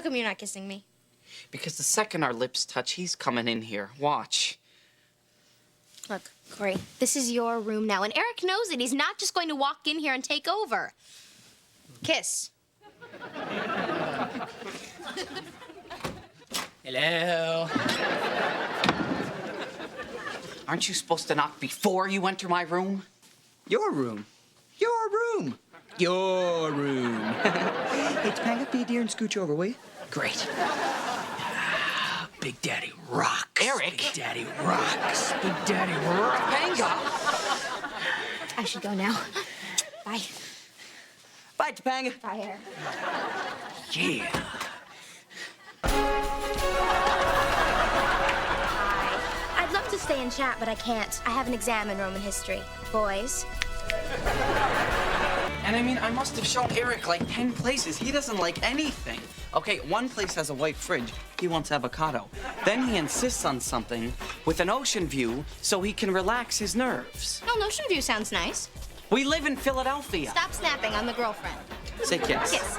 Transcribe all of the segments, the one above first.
How come you're not kissing me? Because the second our lips touch, he's coming in here. Watch. Look, Cory, this is your room now, and Eric knows it. He's not just going to walk in here and take over. Kiss. Hello. Aren't you supposed to knock before you enter my room? Your room. Your room. Your room. Hey, Topanga, be a dear and scooch over, will you? Great. Big Daddy rocks. Eric. Big Daddy rocks. Big Daddy rocks. Topanga! I should go now. Bye. Bye, Topanga. Bye, Eric. Yeah. I'd love to stay and chat, but I can't. I have an exam in Roman history. Boys. And I mean, I must have shown Eric like 10 places. He doesn't like anything. Okay, one place has a white fridge. He wants avocado. Then he insists on something with an ocean view so he can relax his nerves. Oh, an ocean view sounds nice. We live in Philadelphia. Stop snapping. I'm the girlfriend. Say kiss. Kiss.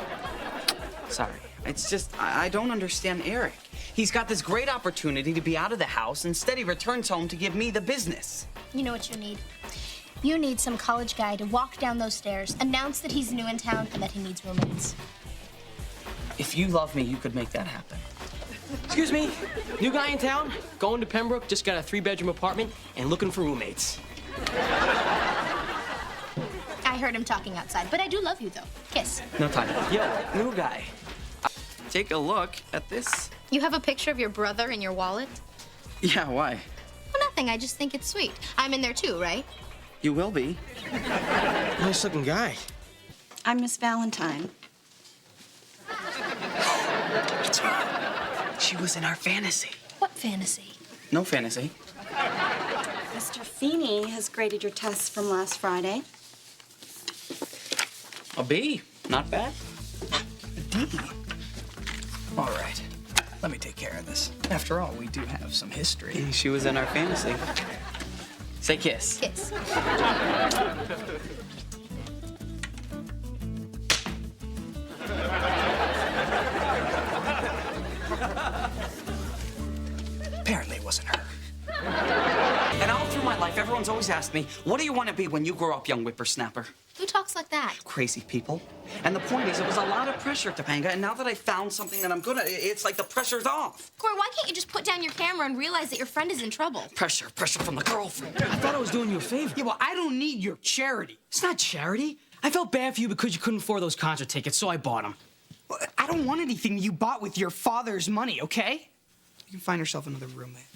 Sorry. It's just, I don't understand Eric. He's got this great opportunity to be out of the house. Instead, he returns home to give me the business. You know what you need? You need some college guy to walk down those stairs, announce that he's new in town and that he needs roommates. If you love me, you could make that happen. Excuse me, new guy in town, going to Pembroke, just got a 3-bedroom apartment and looking for roommates. I heard him talking outside, but I do love you, though. Kiss. No time. Yo, new guy. Take a look at this. You have a picture of your brother in your wallet? Yeah, why? Well, nothing. I just think it's sweet. I'm in there, too, right? You will be. Nice looking guy. I'm Miss Valentine. She was in our fantasy. What fantasy? No fantasy. Mr. Feeney has graded your tests from last Friday. A B. Not bad. D. All right. Let me take care of this. After all, we do have some history. She was in our fantasy. Say kiss. Kiss. Apparently it wasn't her. And all through my life, everyone's always asked me, what do you want to be when you grow up, young whippersnapper? Who talks like that? Crazy people. And the point is, it was a lot of pressure, Topanga, and now that I found something that I'm good at, it's like the pressure's off. Cory, why can't you just put down your camera and realize that your friend is in trouble? Pressure from the girlfriend. I thought I was doing you a favor. Yeah, well, I don't need your charity. It's not charity. I felt bad for you because you couldn't afford those concert tickets, so I bought them. Well, I don't want anything you bought with your father's money, okay? You can find yourself another roommate.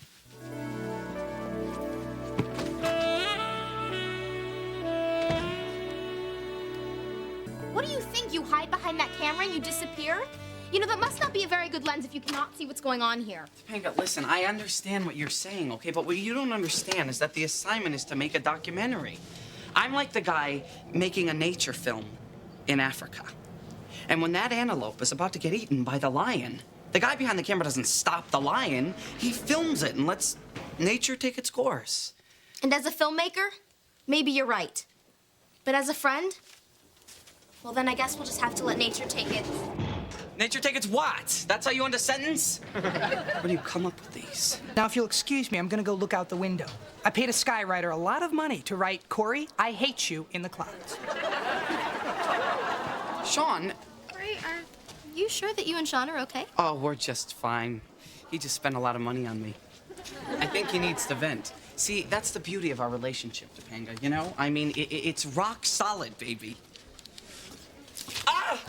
What do you think? You hide behind that camera and you disappear? You know, that must not be a very good lens if you cannot see what's going on here. Topanga, listen, I understand what you're saying, okay? But what you don't understand is that the assignment is to make a documentary. I'm like the guy making a nature film in Africa. And when that antelope is about to get eaten by the lion, the guy behind the camera doesn't stop the lion. He films it and lets nature take its course. And as a filmmaker, maybe you're right. But as a friend, well, then I guess we'll just have to let nature take it. Nature take its what? That's how you end a sentence? Where do you come up with these? Now, if you'll excuse me, I'm gonna go look out the window. I paid a skywriter a lot of money to write, Cory, I hate you in the clouds. Sean. Cory, are you sure that you and Sean are okay? Oh, we're just fine. He just spent a lot of money on me. I think he needs to vent. See, that's the beauty of our relationship, Topanga, you know? I mean, it's rock solid, baby. Ah!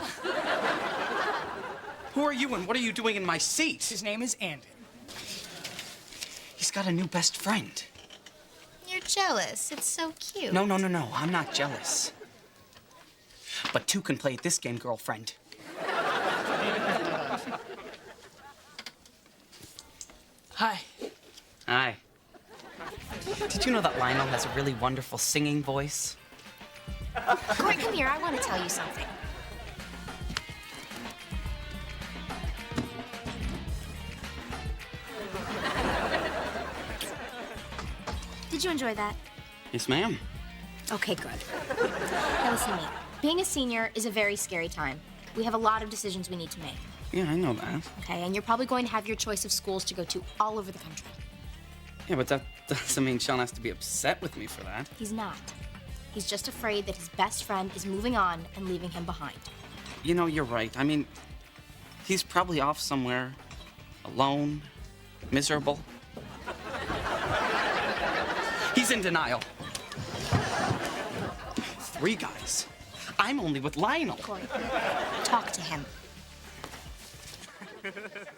Who are you and what are you doing in my seat? His name is Andy. He's got a new best friend. You're jealous. It's so cute. No, I'm not jealous. But two can play at this game, girlfriend. Hi. Hi. Did you know that Lionel has a really wonderful singing voice? Cory, come here. I want to tell you something. Did you enjoy that? Yes, ma'am. Okay, good. Now listen to me. Being a senior is a very scary time. We have a lot of decisions we need to make. Yeah, I know that. Okay, and you're probably going to have your choice of schools to go to all over the country. Yeah, but that doesn't mean Sean has to be upset with me for that. He's not. He's just afraid that his best friend is moving on and leaving him behind. You know, you're right. I mean, he's probably off somewhere, alone, miserable. He's in denial. 3 guys. I'm only with Lionel. Cory, talk to him.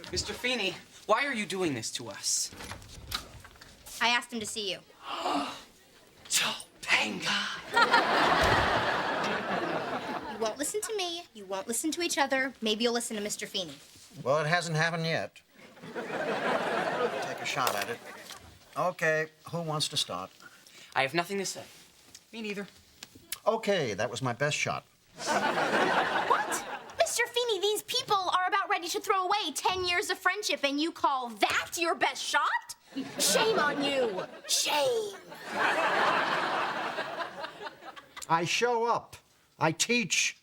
Mr. Feeney, why are you doing this to us? I asked him to see you. Topanga. You won't listen to me. You won't listen to each other. Maybe you'll listen to Mr. Feeney. Well, it hasn't happened yet. Take a shot at it. Okay, who wants to start? I have nothing to say. Me neither. Okay, that was my best shot. What? Mr. Feeney, these people are about ready to throw away 10 years of friendship, and you call that your best shot? Shame on you. Shame. I show up. I teach.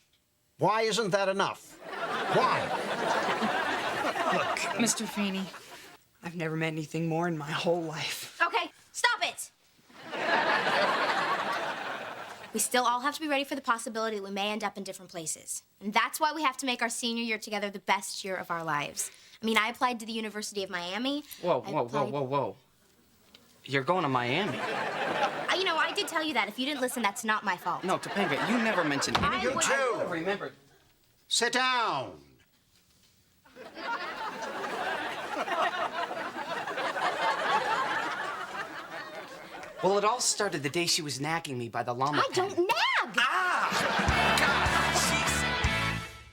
Why isn't that enough? Why? Look, Mr. Feeney, I've never met anything more in my whole life. Okay, stop it. We still all have to be ready for the possibility that we may end up in different places. And that's why we have to make our senior year together the best year of our lives. I mean, I applied to the University of Miami. Whoa. You're going to Miami. You know, I did tell you that. If you didn't listen, that's not my fault. No, Topanga, you never mentioned any. You too. I remembered. Sit down. Well, it all started the day she was nagging me by the llama I pen. don't nag.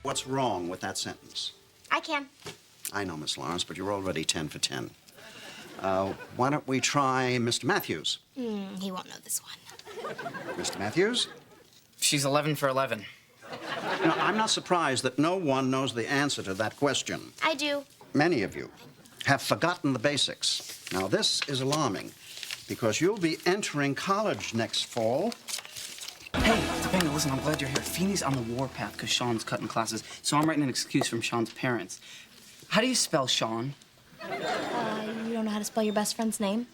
What's wrong with that sentence? I can. I know, Miss Lawrence, but you're already 10 for 10. Why don't we try Mr. Matthews? He won't know this one. Mr. Matthews? She's 11 for 11. You know, I'm not surprised that no one knows the answer to that question. I do. Many of you have forgotten the basics. Now, this is alarming because you'll be entering college next fall. Hey, Topanga, listen, I'm glad you're here. Feeney's on the warpath because Sean's cutting classes, so I'm writing an excuse from Sean's parents. How do you spell Sean? You don't know how to spell your best friend's name?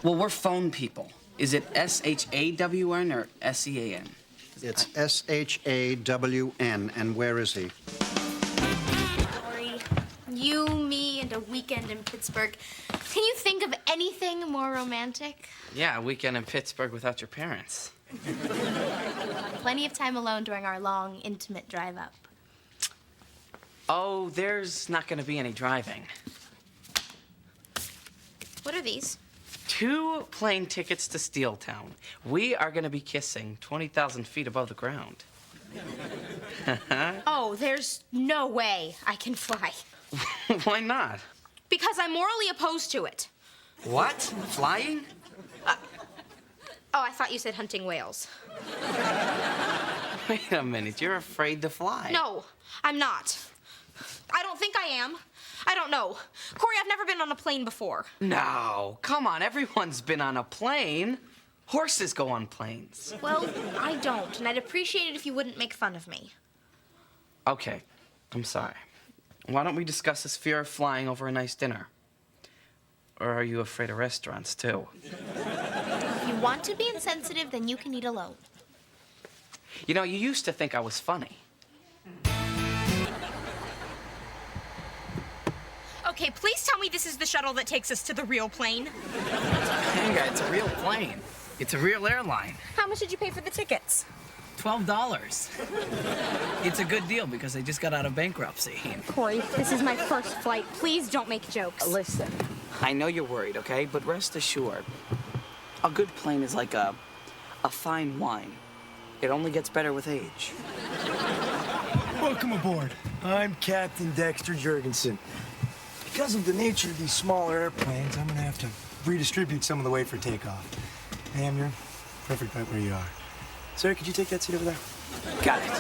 Well, we're phone people. Is it S-H-A-W-N or S-E-A-N? It's S-H-A-W-N, and where is he? Cory, you, me, and a weekend in Pittsburgh. Can you think of anything more romantic? Yeah, a weekend in Pittsburgh without your parents. Plenty of time alone during our long, intimate drive up. Oh, there's not going to be any driving. What are these? 2 plane tickets to Steeltown. We are going to be kissing 20,000 feet above the ground. Oh, there's no way I can fly. Why not? Because I'm morally opposed to it. What? Flying? Oh, I thought you said hunting whales. Wait a minute, you're afraid to fly. No, I'm not. I don't think I am. I don't know. Cory, I've never been on a plane before. No, come on, everyone's been on a plane. Horses go on planes. Well, I don't, and I'd appreciate it if you wouldn't make fun of me. Okay, I'm sorry. Why don't we discuss this fear of flying over a nice dinner? Or are you afraid of restaurants, too? If you want to be insensitive, then you can eat alone. You know, you used to think I was funny. Okay, please tell me this is the shuttle that takes us to the real plane. Topanga, it's a real plane. It's a real airline. How much did you pay for the tickets? $12. It's a good deal because they just got out of bankruptcy. Cory, this is my first flight. Please don't make jokes. Listen, I know you're worried, okay? But rest assured, a good plane is like a fine wine. It only gets better with age. Welcome aboard. I'm Captain Dexter Jurgensen. Because of the nature of these smaller airplanes, I'm gonna have to redistribute some of the weight for takeoff. Ma'am, you're perfect right where you are. Sir, could you take that seat over there? Got it.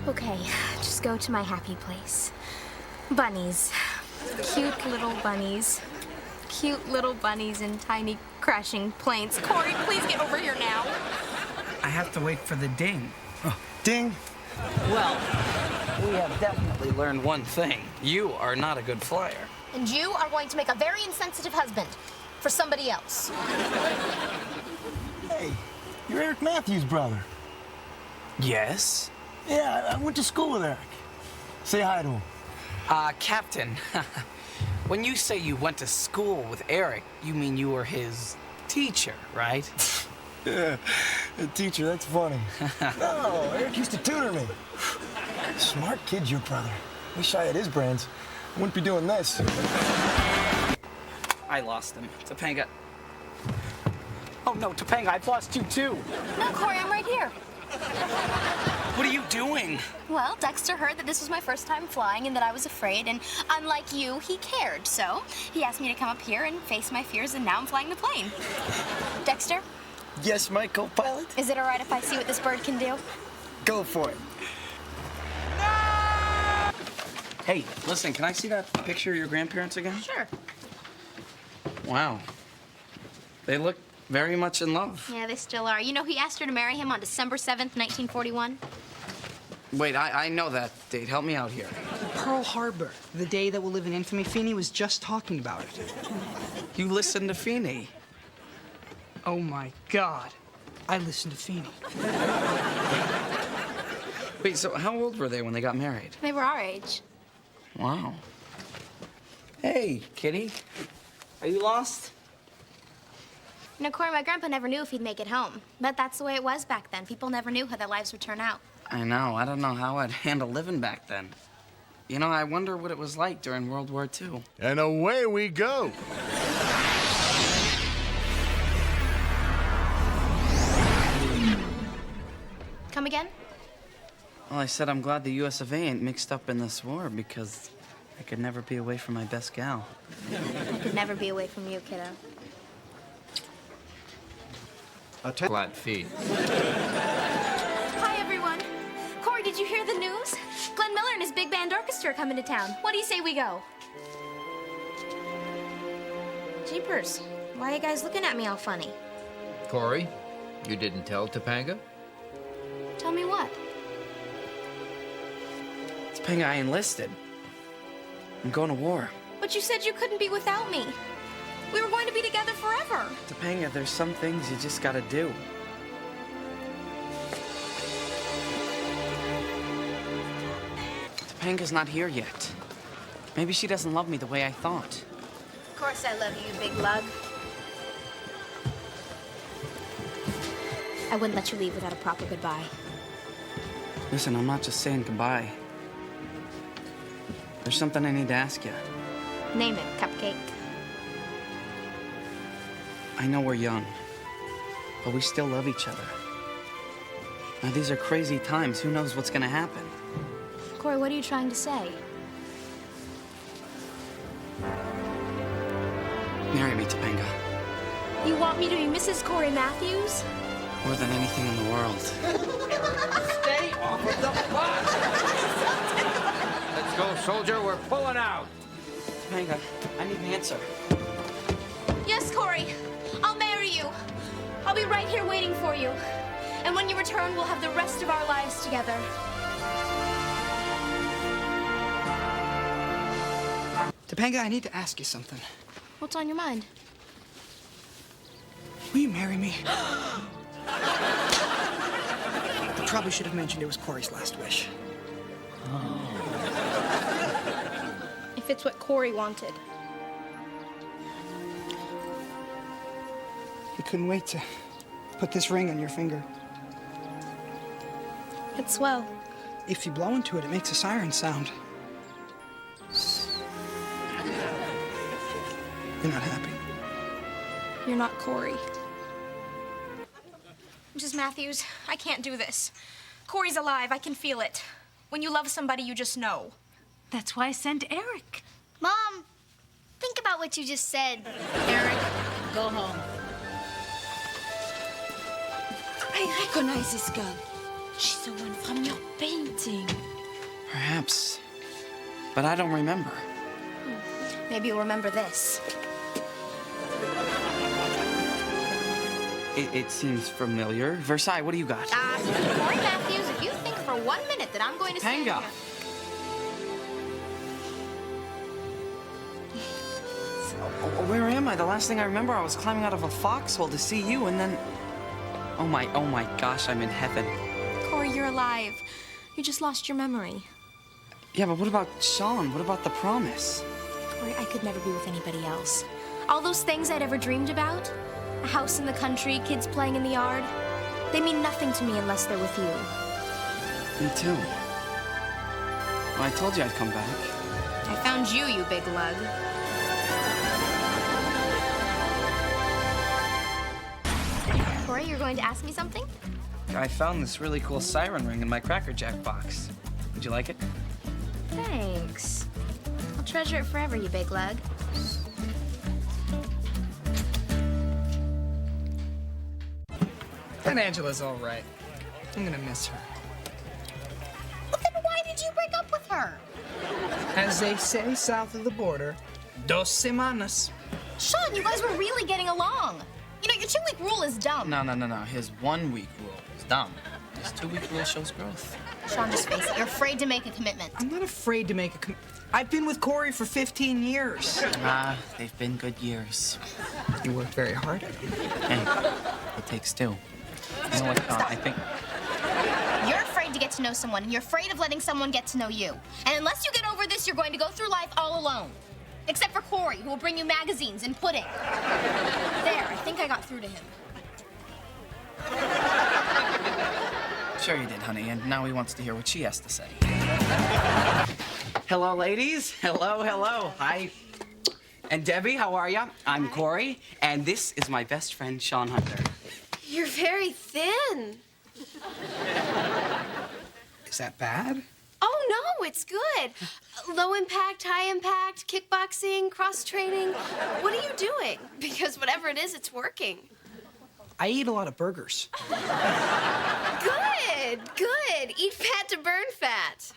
Okay, just go to my happy place. Bunnies. Cute little bunnies. Cute little bunnies in tiny crashing planes. Cory, please get over here now. I have to wait for the ding. Oh, ding. Well, we have definitely learned one thing. You are not a good flyer. And you are going to make a very insensitive husband for somebody else. Hey, you're Eric Matthews' brother. Yes? Yeah, I went to school with Eric. Say hi to him. Captain, when you say you went to school with Eric, you mean you were his teacher, right? Yeah, a teacher, that's funny. No, Eric used to tutor me. Smart kid, your brother. Wish I had his brains. I wouldn't be doing this. I lost him. Topanga. Oh no, Topanga, I've lost you too. No, Cory, I'm right here. What are you doing? Well, Dexter heard that this was my first time flying and that I was afraid, and unlike you, he cared. So he asked me to come up here and face my fears, and now I'm flying the plane. Dexter, Yes, my co-pilot? is it all right if I see what this bird can do? Go for it. Hey, listen, can I see that picture of your grandparents again? Sure. Wow. They look very much in love. Yeah, they still are. You know, he asked her to marry him on December 7th, 1941. Wait, I know that date. Help me out here. Pearl Harbor, the day that will live in infamy. Feeney was just talking about it. You listen to Feeney. Oh my God, I listened to Feeney. Wait, so how old were they when they got married? They were our age. Wow. Hey, kitty. Are you lost? You know, Cory, my grandpa never knew if he'd make it home. But that's the way it was back then. People never knew how their lives would turn out. I know. I don't know how I'd handle living back then. You know, I wonder what it was like during World War II. And away we go. Come again? Well, I said I'm glad the US of A ain't mixed up in this war because I could never be away from my best gal. I could never be away from you, kiddo. Flat feet. Hi, everyone. Cory, did you hear the news? Glenn Miller and his big band orchestra are coming to town. What do you say we go? Jeepers, why are you guys looking at me all funny? Cory, you didn't tell Topanga? Tell me what? Topanga, I enlisted. I'm going to war. But you said you couldn't be without me. We were going to be together forever. Topanga, there's some things you just gotta do. Topanga's not here yet. Maybe she doesn't love me the way I thought. Of course I love you, big lug. I wouldn't let you leave without a proper goodbye. Listen, I'm not just saying goodbye. There's something I need to ask you. Name it, Cupcake. I know we're young, but we still love each other. Now, these are crazy times. Who knows what's gonna happen? Cory, what are you trying to say? Marry me, Topanga. You want me to be Mrs. Cory Matthews? More than anything in the world. Stay off of the bus! Let's go, soldier. We're pulling out. Topanga, I need an answer. Yes, Cory. I'll marry you. I'll be right here waiting for you. And when you return, we'll have the rest of our lives together. Topanga, I need to ask you something. What's on your mind? Will you marry me? I probably should have mentioned it was Cory's last wish. If it's what Cory wanted. He couldn't wait to put this ring on your finger. It's swell. If you blow into it, it makes a siren sound. You're not happy. You're not Cory. Mrs. Matthews, I can't do this. Cory's alive. I can feel it. When you love somebody, you just know. That's why I sent Eric. Mom, think about what you just said. Eric, go home. I recognize this girl. She's the one from your painting. Perhaps. But I don't remember. Maybe you'll remember this. It seems familiar. Versailles, what do you got? Cory Matthews, if you think for 1 minute that I'm going to stand Topanga. here... Where am I? The last thing I remember, I was climbing out of a foxhole to see you, and then... Oh my gosh, I'm in heaven. Cory, you're alive. You just lost your memory. Yeah, but what about Sean? What about the promise? Cory, I could never be with anybody else. All those things I'd ever dreamed about, a house in the country, kids playing in the yard, they mean nothing to me unless they're with you. Me too. Well, I told you I'd come back. I found you, you big lug. Cory, you're going to ask me something? I found this really cool siren ring in my Cracker Jack box. Would you like it? Thanks. I'll treasure it forever, you big lug. And Angela's all right. I'm gonna miss her. Well, then why did you break up with her? As they say south of the border, dos semanas. Sean, you guys were really getting along. You know, your 2-week rule is dumb. No. His 1-week rule is dumb. His 2-week rule shows growth. Sean, just face it. You're afraid to make a commitment. I'm not afraid to make a I've been with Cory for 15 years. They've been good years. You worked very hard at it. Hey, it takes two. You know what, I think... You're afraid to get to know someone, and you're afraid of letting someone get to know you. And unless you get over this, you're going to go through life all alone. Except for Cory, who will bring you magazines and pudding. There, I think I got through to him. Sure you did, honey, and now he wants to hear what she has to say. Hello, ladies. Hello. Hi. And Debbie, how are ya? I'm Cory, and this is my best friend, Sean Hunter. You're very thin. Is that bad? Oh, no, it's good. Low impact, high impact, kickboxing, cross training. What are you doing? Because whatever it is, it's working. I eat a lot of burgers. Good. Eat fat to burn fat.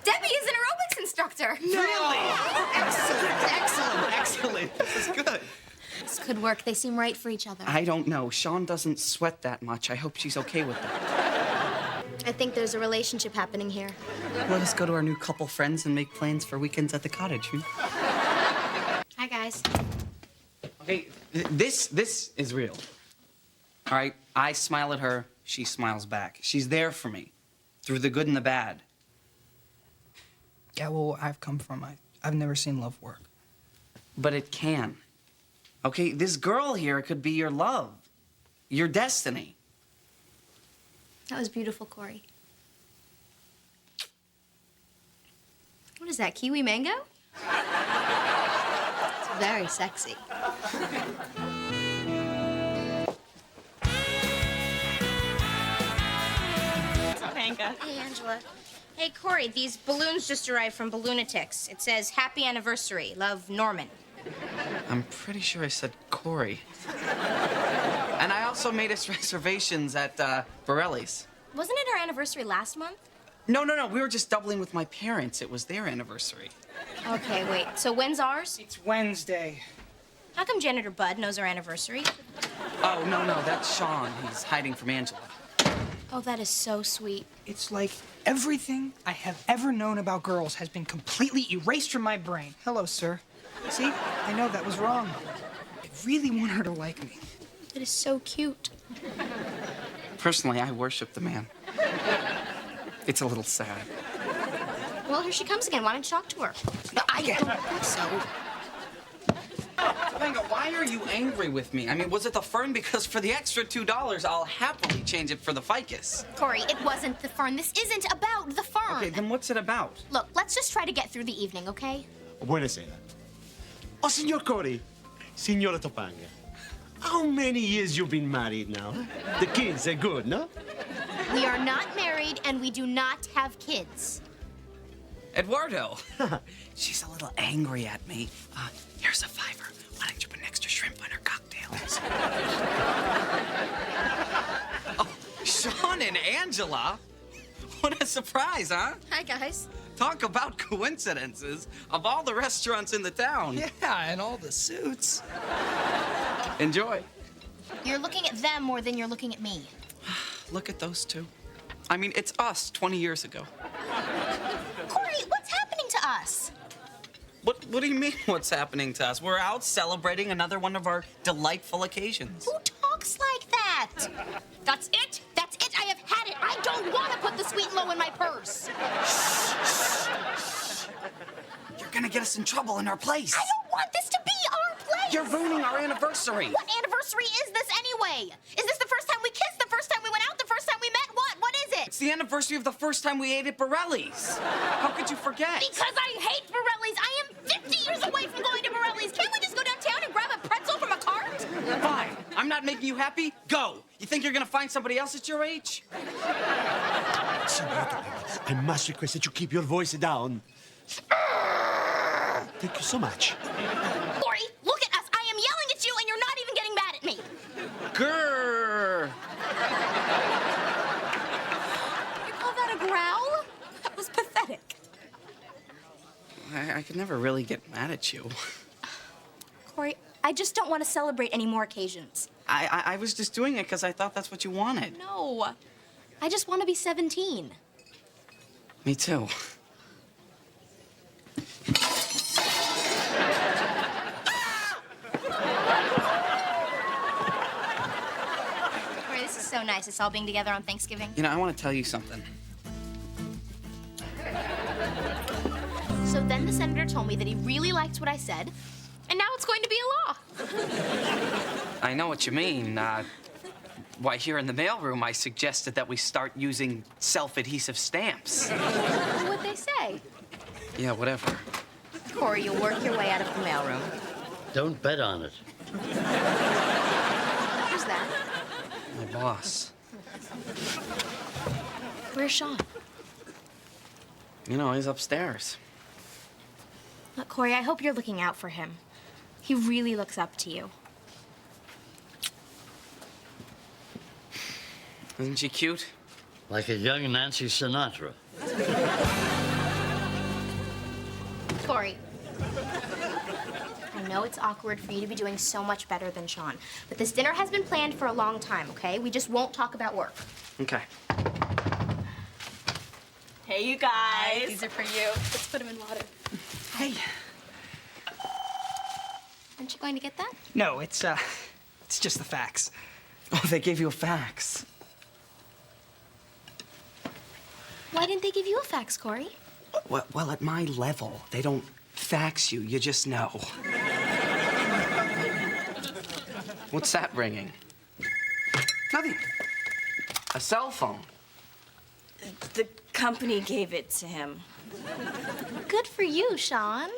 Debbie is an aerobics instructor. Really? Excellent. This is good. This could work. They seem right for each other. I don't know. Sean doesn't sweat that much. I hope she's okay with that. I think there's a relationship happening here. Let us go to our new couple friends and make plans for weekends at the cottage. Hi, guys. Okay, this is real. All right, I smile at her, she smiles back. She's there for me, through the good and the bad. Yeah, well, I've come from, I've never seen love work. But it can. Okay, this girl here could be your love, your destiny. That was beautiful, Cory. What is that, kiwi mango? It's very sexy. Topanga. Hey, Angela. Hey, Cory, these balloons just arrived from Balloonatics. It says, Happy Anniversary. Love, Norman. I'm pretty sure I said Cory. And I also made us reservations at Borelli's. Wasn't it our anniversary last month? No. We were just doubling with my parents. It was their anniversary. Okay, wait. So when's ours? It's Wednesday. How come Janitor Bud knows our anniversary? Oh, no, that's Sean. He's hiding from Angela. Oh, that is so sweet. It's like everything I have ever known about girls has been completely erased from my brain. Hello, sir. See, I know that was wrong. I really want her to like me. It is so cute. Personally, I worship the man. It's a little sad. Well, here she comes again. Why don't you talk to her? I don't think so. Topanga, why are you angry with me? I mean, was it the fern? Because for the extra $2, I'll happily change it for the ficus. Cory, it wasn't the fern. This isn't about the fern. Okay, then what's it about? Look, let's just try to get through the evening, okay? Buonasera. Oh, Signor Cory. Signora Topanga. How many years you been married now? The kids are good, no? We are not married, and we do not have kids. Eduardo. She's a little angry at me. Here's a $5. Why don't you put an extra shrimp on her cocktails? Oh, Sean and Angela? What a surprise, huh? Hi, guys. Talk about coincidences. Of all the restaurants in the town. Yeah, and all the suits. Enjoy. You're looking at them more than you're looking at me. Look at those two. I mean, it's us 20 years ago. Cory, what's happening to us? What do you mean, what's happening to us? We're out celebrating another one of our delightful occasions. Who talks like that? That's it. That's it. I have had it. I don't want to put the sweet and low in my purse. You're gonna get us in trouble in our place. I don't want this to be our place. You're ruining our anniversary. What anniversary is this anyway? Is this the first time we kissed, the first time we went out, the first time we met? What is it? It's the anniversary of the first time we ate at Borelli's. How could you forget? Because I hate Borelli's. I am 50 years away from going to Borelli's. Can't we just go downtown and grab a pretzel from a cart? Fine. I'm not making you happy. Go. You think you're gonna find somebody else at your age? Signora Topanga, I must request that you keep your voice down. Thank you so much. Cory, look at us. I am yelling at you and you're not even getting mad at me. Grrr. You call that a growl? That was pathetic. I could never really get mad at you. Cory, I just don't want to celebrate any more occasions. I was just doing it because I thought that's what you wanted. No. I just want to be 17. Me too. Cory, this is so nice, us all being together on Thanksgiving. You know, I want to tell you something. So then the senator told me that he really liked what I said, and now it's going to be a law. I know what you mean. Why, here in the mailroom, I suggested that we start using self-adhesive stamps. What'd they say? Yeah, whatever. Cory, you'll work your way out of the mailroom. Don't bet on it. Who's that? My boss. Where's Sean? You know, he's upstairs. Look, Cory, I hope you're looking out for him. He really looks up to you. Isn't she cute? Like a young Nancy Sinatra. Cory, I know it's awkward for you to be doing so much better than Sean, but this dinner has been planned for a long time, okay? We just won't talk about work. Okay. Hey, you guys. These are for you. Let's put them in water. Hey. Aren't you going to get that? No, it's just the facts. Oh, they gave you a fax. Why didn't they give you a fax, Cory? Well, at my level, they don't fax you. You just know. What's that ringing? Nothing. A cell phone. The company gave it to him. Good for you, Sean.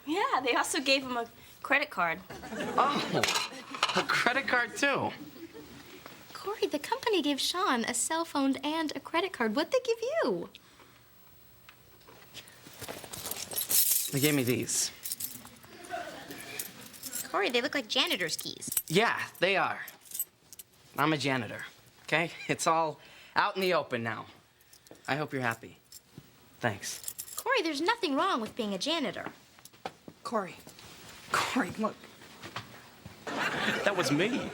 Yeah, they also gave him a credit card. Oh, a credit card, too. Cory, the company gave Sean a cell phone and a credit card. What'd they give you? They gave me these. Cory, they look like janitor's keys. Yeah, they are. I'm a janitor, okay? It's all out in the open now. I hope you're happy. Thanks. Cory, there's nothing wrong with being a janitor. Cory, look. That was me.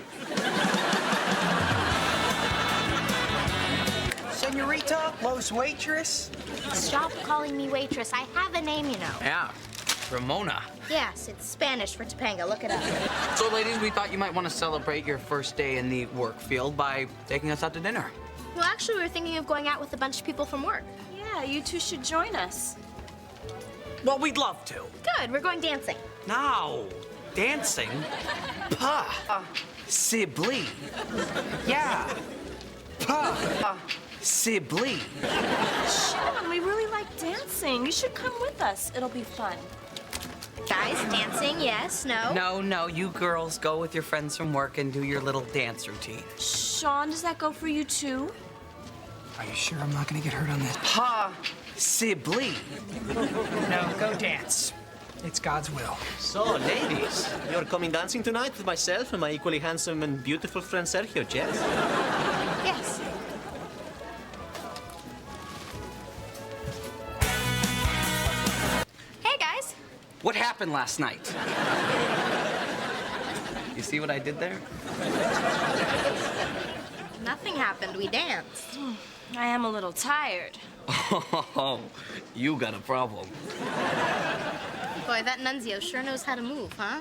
Senorita, Los Waitress. Stop calling me waitress. I have a name, you know. Yeah, Ramona. Yes, it's Spanish for Topanga. Look it up. So, ladies, we thought you might want to celebrate your first day in the work field by taking us out to dinner. Well, actually, we were thinking of going out with a bunch of people from work. Yeah, you two should join us. Well, we'd love to. Good, we're going dancing. No, dancing? Possibly. Yeah. Possibly. Sean, we really like dancing. You should come with us. It'll be fun. Guys, dancing, yes, no? No, you girls go with your friends from work and do your little dance routine. Sean, does that go for you too? Are you sure I'm not gonna get hurt on this? Possibly. No, go dance. It's God's will. So, ladies, you're coming dancing tonight with myself and my equally handsome and beautiful friend Sergio, yes? Yes. Hey, guys. What happened last night? You see what I did there? Nothing happened. We danced. I am a little tired. Oh, you got a problem. Boy, that Nunzio sure knows how to move, huh?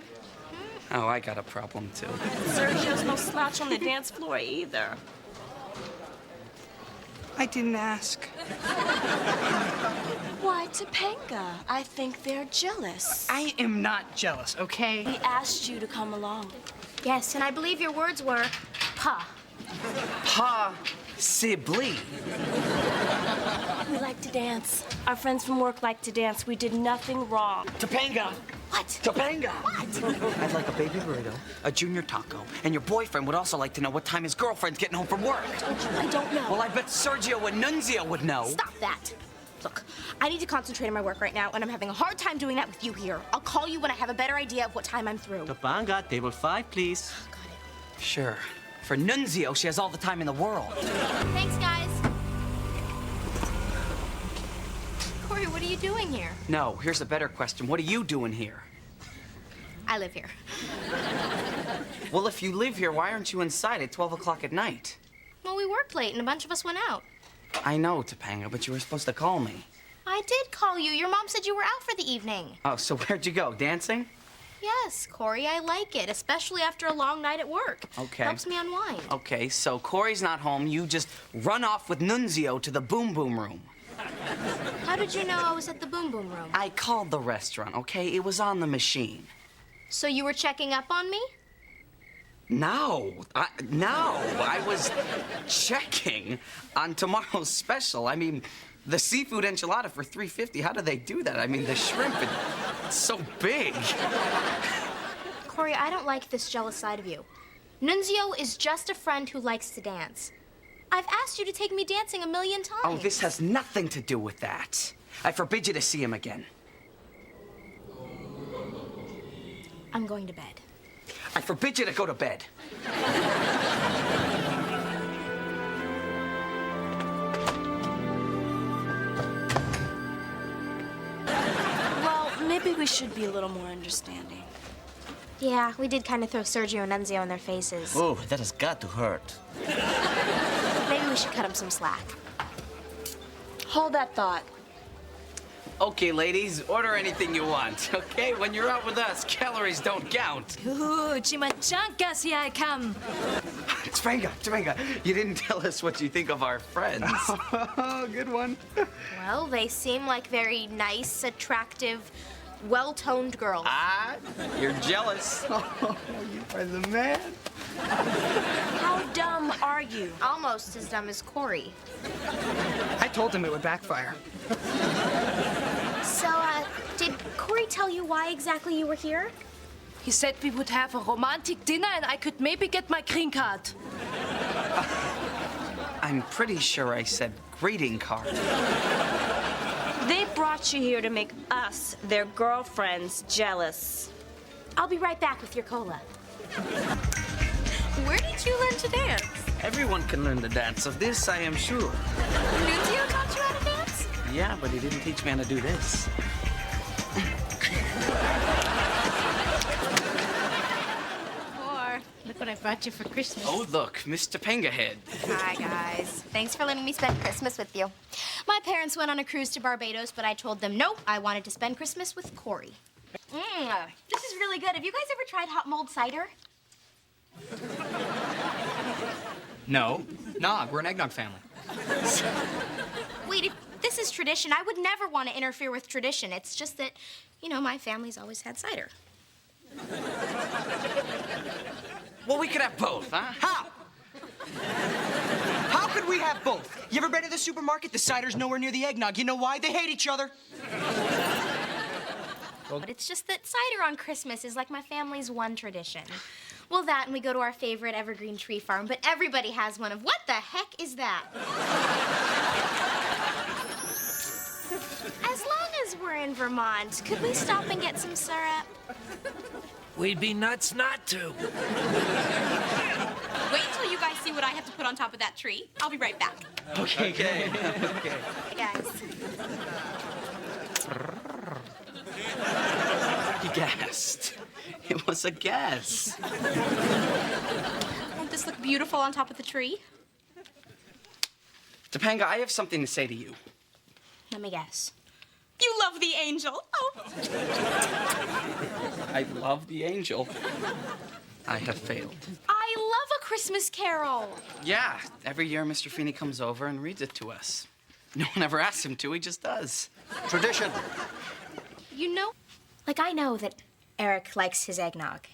Oh, I got a problem, too. Sergio's no slouch on the dance floor either. I didn't ask. Why, Topanga? I think they're jealous. I am not jealous, okay? We asked you to come along. Yes, and I believe your words were, pa. Possibly. We like to dance. Our friends from work like to dance. We did nothing wrong. Topanga! What? Topanga! What? I'd like a baby burrito, a junior taco, and your boyfriend would also like to know what time his girlfriend's getting home from work. I don't know. Well, I bet Sergio and Nunzio would know. Stop that. Look, I need to concentrate on my work right now, and I'm having a hard time doing that with you here. I'll call you when I have a better idea of what time I'm through. Topanga, table 5, please. Got it. Sure. For Nunzio, she has all the time in the world. Thanks, guys. Cory, what are you doing here? No, here's a better question. What are you doing here? I live here. Well, if you live here, why aren't you inside at 12 o'clock at night? Well, we worked late, and a bunch of us went out. I know, Topanga, but you were supposed to call me. I did call you. Your mom said you were out for the evening. Oh, so where'd you go? Dancing? Yes, Cory, I like it, especially after a long night at work. Okay. Helps me unwind. Okay, so Cory's not home. You just run off with Nunzio to the Boom Boom Room. How did you know I was at the Boom Boom Room? I called the restaurant, okay? It was on the machine. So you were checking up on me? No, I was checking on tomorrow's special. I mean, the seafood enchilada for $3.50. How do they do that? I mean, the shrimp, it's so big. Cory, I don't like this jealous side of you. Nunzio is just a friend who likes to dance. I've asked you to take me dancing 1,000,000 times. Oh, this has nothing to do with that. I forbid you to see him again. I'm going to bed. I forbid you to go to bed. Well, maybe we should be a little more understanding. Yeah, we did kind of throw Sergio and Nunzio in their faces. Oh, that has got to hurt. Maybe we should cut them some slack. Hold that thought. Okay, ladies, order anything you want, okay? When you're out with us, calories don't count. Ooh, chimachankas, here I come. Topanga, you didn't tell us what you think of our friends. Oh, good one. Well, they seem like very nice, attractive, well-toned girls. Ah, you're jealous. Oh, you are the man. How dumb are you? Almost as dumb as Cory. I told him it would backfire. So, did Cory tell you why exactly you were here? He said we would have a romantic dinner and I could maybe get my green card. I'm pretty sure I said greeting card. They brought you here to make us, their girlfriends, jealous. I'll be right back with your cola. Where did you learn to dance? Everyone can learn to dance. Of this, I am sure. Nunzio taught you how to dance? Yeah, but he didn't teach me how to do this. Look what I brought you for Christmas. Oh, look, Miss Topanga head. Hi, guys. Thanks for letting me spend Christmas with you. My parents went on a cruise to Barbados, but I told them no, I wanted to spend Christmas with Cory. This is really good. Have you guys ever tried hot mulled cider? No. Nah, we're an eggnog family. Wait, if this is tradition, I would never want to interfere with tradition. It's just that, you know, my family's always had cider. Well, we could have both, huh? How? How could we have both? You ever been to the supermarket? The cider's nowhere near the eggnog. You know why? They hate each other. But it's just that cider on Christmas is like my family's one tradition. Well, that and we go to our favorite evergreen tree farm, but everybody has one of what the heck is that? As long as we're in Vermont, could we stop and get some syrup? We'd be nuts not to. Wait until you guys see what I have to put on top of that tree. I'll be right back. Okay. Hey, guys. He gasped. It was a guess. Won't this look beautiful on top of the tree? Topanga, I have something to say to you. Let me guess. You love the angel. Oh. I love the angel. I have failed. I love A Christmas Carol. Yeah, every year Mr. Feeney comes over and reads it to us. No one ever asks him to, he just does. Tradition. You know, like I know that Eric likes his eggnog,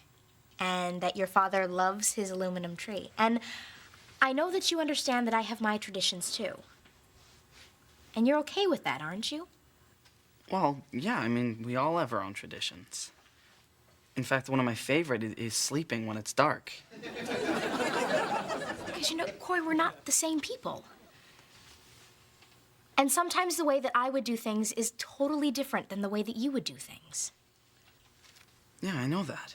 and that your father loves his aluminum tree. And I know that you understand that I have my traditions too. And you're okay with that, aren't you? Well, yeah, I mean, we all have our own traditions. In fact, one of my favorite is sleeping when it's dark. Because, you know, Cory, we're not the same people. And sometimes the way that I would do things is totally different than the way that you would do things. Yeah, I know that.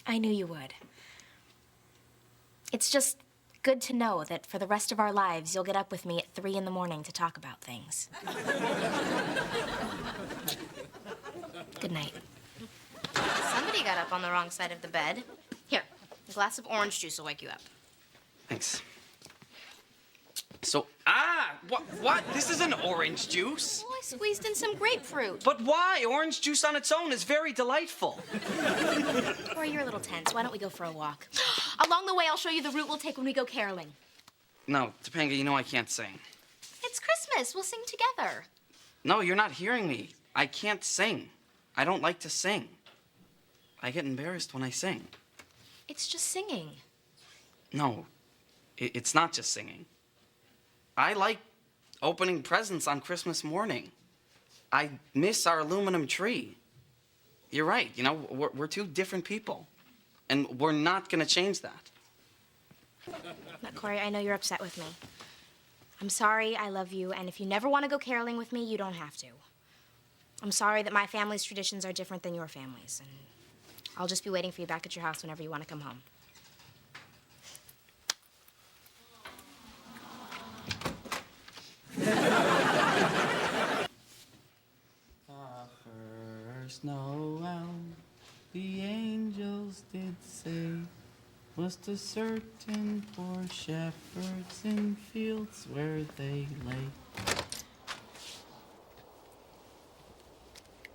I knew you would. It's just good to know that for the rest of our lives, you'll get up with me at 3 in the morning to talk about things. Good night. Somebody got up on the wrong side of the bed. Here, a glass of orange juice will wake you up. Thanks. So, what? This isn't orange juice. Well, I squeezed in some grapefruit. But why? Orange juice on its own is very delightful. Cory, you're a little tense. Why don't we go for a walk? Along the way, I'll show you the route we'll take when we go caroling. No, Topanga, you know I can't sing. It's Christmas. We'll sing together. No, you're not hearing me. I can't sing. I don't like to sing. I get embarrassed when I sing. It's just singing. No, it's not just singing. I like opening presents on Christmas morning. I miss our aluminum tree. You're right, you know, we're two different people. And we're not gonna change that. Look, Cory, I know you're upset with me. I'm sorry, I love you, and if you never want to go caroling with me, you don't have to. I'm sorry that my family's traditions are different than your family's, and I'll just be waiting for you back at your house whenever you want to come home. First Noel, the angels did say, was to certain poor shepherds in fields where they lay.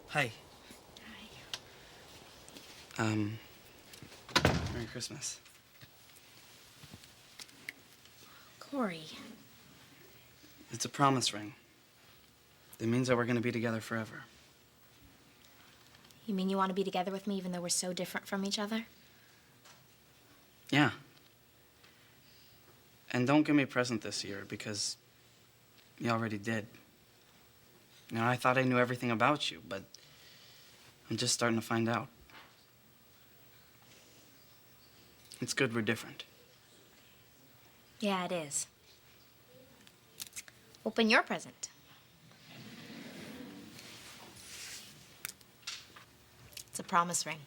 Hi. Merry Christmas. Cory. It's a promise ring. It means that we're gonna be together forever. You mean you want to be together with me even though we're so different from each other? Yeah. And don't give me a present this year because you already did. You know, I thought I knew everything about you, but I'm just starting to find out. It's good we're different. Yeah, it is. Open your present. It's a promise ring.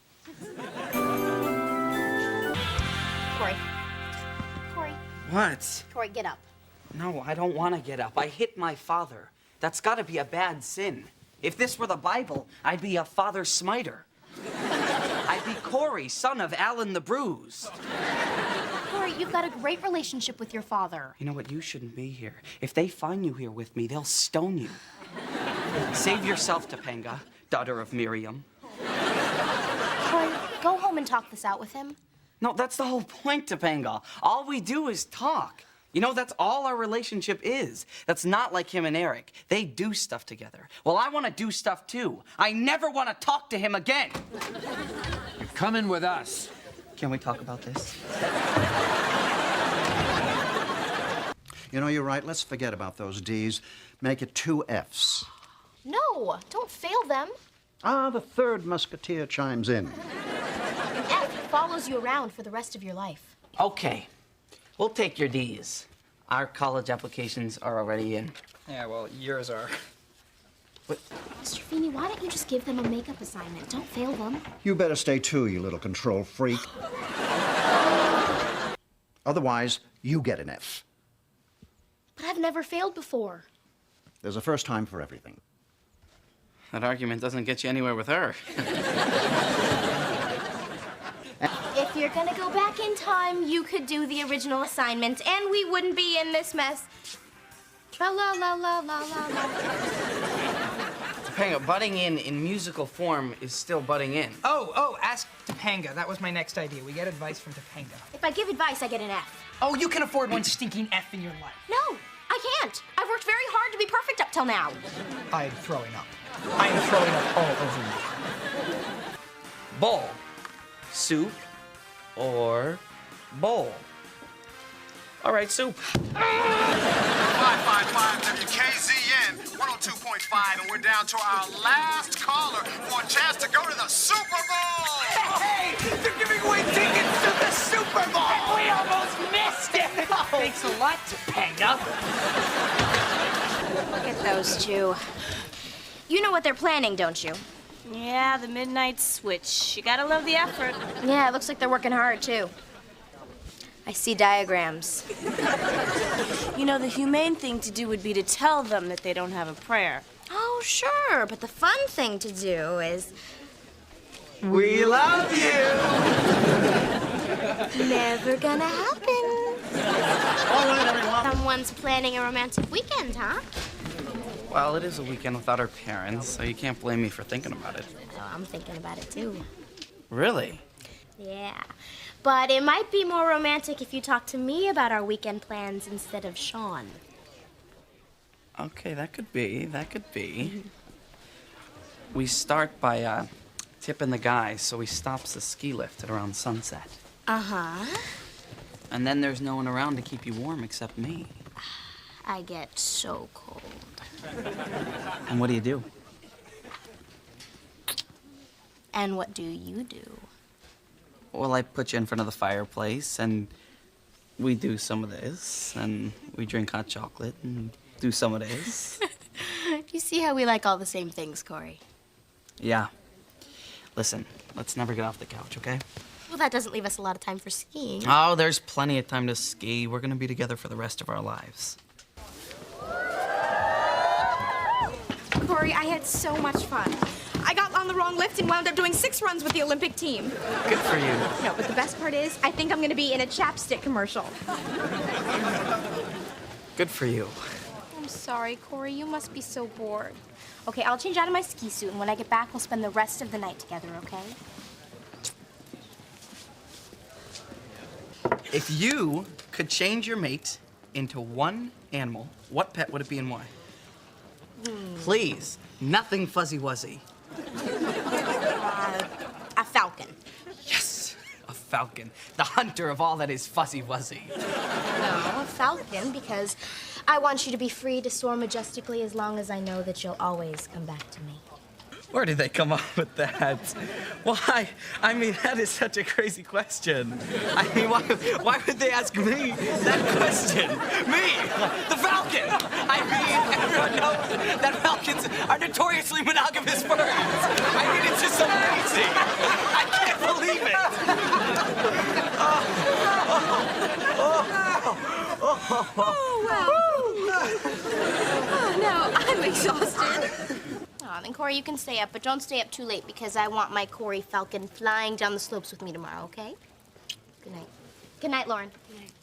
Cory. Cory. What? Cory, get up. No, I don't want to get up. I hit my father. That's got to be a bad sin. If this were the Bible, I'd be a father smiter. I'd be Cory, son of Alan the Bruised. Cory, you've got a great relationship with your father. You know what? You shouldn't be here. If they find you here with me, they'll stone you. Save yourself, Topanga, daughter of Miriam. Cory, go home and talk this out with him. No, that's the whole point, Topanga. All we do is talk. You know, that's all our relationship is. That's not like him and Eric. They do stuff together. Well, I want to do stuff too. I never want to talk to him again. You're coming with us. Can we talk about this? You know, you're right. Let's forget about those D's. Make it 2 F's. No, don't fail them. Ah, the third musketeer chimes in. An F follows you around for the rest of your life. Okay. We'll take your D's. Our college applications are already in. Yeah, well, yours are. Mr. Feeney, why don't you just give them a makeup assignment? Don't fail them. You better stay too, you little control freak. Otherwise, you get an F. But I've never failed before. There's a first time for everything. That argument doesn't get you anywhere with her. If you're gonna go back in time, you could do the original assignment, and we wouldn't be in this mess. La la la la la la la. Topanga, butting in musical form is still butting in. Oh, ask Topanga. That was my next idea. We get advice from Topanga. If I give advice, I get an F. Oh, you can afford one stinking F in your life. No, I can't. I've worked very hard to be perfect up till now. I'm throwing up. I'm throwing up all over you. Bowl, soup, or bowl? All right, soup. 555 WKZN 102.5, and we're down to our last caller for a chance to go to the Super Bowl! Hey, they're giving away tickets to the Super Bowl! And we almost missed it! Thanks a lot, Topanga. Look at those two. You know what they're planning, don't you? Yeah, the midnight switch. You gotta love the effort. Yeah, it looks like they're working hard, too. I see diagrams. You know, the humane thing to do would be to tell them that they don't have a prayer. Oh, sure, but the fun thing to do is... We love you! Never gonna happen. All right, everyone. Someone's planning a romantic weekend, huh? Well, it is a weekend without our parents, so you can't blame me for thinking about it. Oh, I'm thinking about it, too. Really? Yeah. But it might be more romantic if you talk to me about our weekend plans instead of Sean. Okay, that could be. We start by tipping the guy so he stops the ski lift at around sunset. Uh-huh. And then there's no one around to keep you warm except me. I get so cold. And what do you do? And what do you do? Well, I put you in front of the fireplace, and we do some of this, and we drink hot chocolate, and do some of this. You see how we like all the same things, Cory? Yeah. Listen, let's never get off the couch, okay? Well, that doesn't leave us a lot of time for skiing. Oh, there's plenty of time to ski. We're gonna be together for the rest of our lives. Cory, I had so much fun. I got on the wrong lift and wound up doing 6 runs with the Olympic team. Good for you. No, but the best part is, I think I'm gonna be in a chapstick commercial. Good for you. I'm sorry, Cory. You must be so bored. Okay, I'll change out of my ski suit, and when I get back, we'll spend the rest of the night together, okay? If you could change your mate into one animal, what pet would it be and why? Please, nothing fuzzy-wuzzy. A falcon. Yes, a falcon. The hunter of all that is fuzzy-wuzzy. No, a falcon, because I want you to be free to soar majestically as long as I know that you'll always come back to me. Where did they come up with that? Why? I mean, that is such a crazy question. I mean, why would they ask me that question? Me, the falcon! I mean, everyone knows that falcons are notoriously monogamous birds. I mean, it's just amazing. I can't believe it. Oh, no, I'm exhausted. Oh, then, Cory, you can stay up, but don't stay up too late because I want my Cory Falcon flying down the slopes with me tomorrow, okay? Good night. Good night, Lauren. Good night.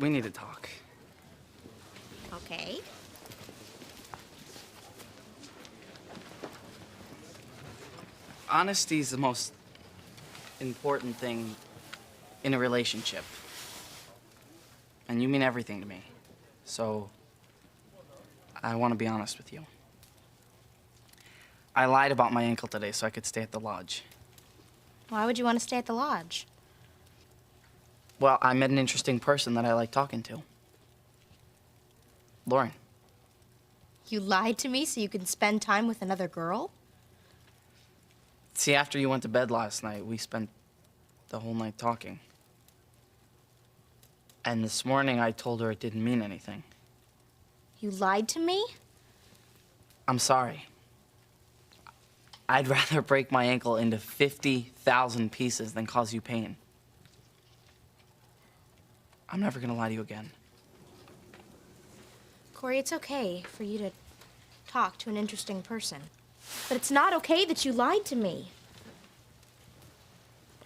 We need to talk. Okay. Honesty is the most important thing in a relationship. And you mean everything to me. So, I want to be honest with you. I lied about my ankle today so I could stay at the lodge. Why would you want to stay at the lodge? Well, I met an interesting person that I like talking to. Lauren. You lied to me so you could spend time with another girl? See, after you went to bed last night, we spent the whole night talking. And this morning, I told her it didn't mean anything. You lied to me? I'm sorry. I'd rather break my ankle into 50,000 pieces than cause you pain. I'm never gonna lie to you again. Cory, it's okay for you to talk to an interesting person. But it's not okay that you lied to me.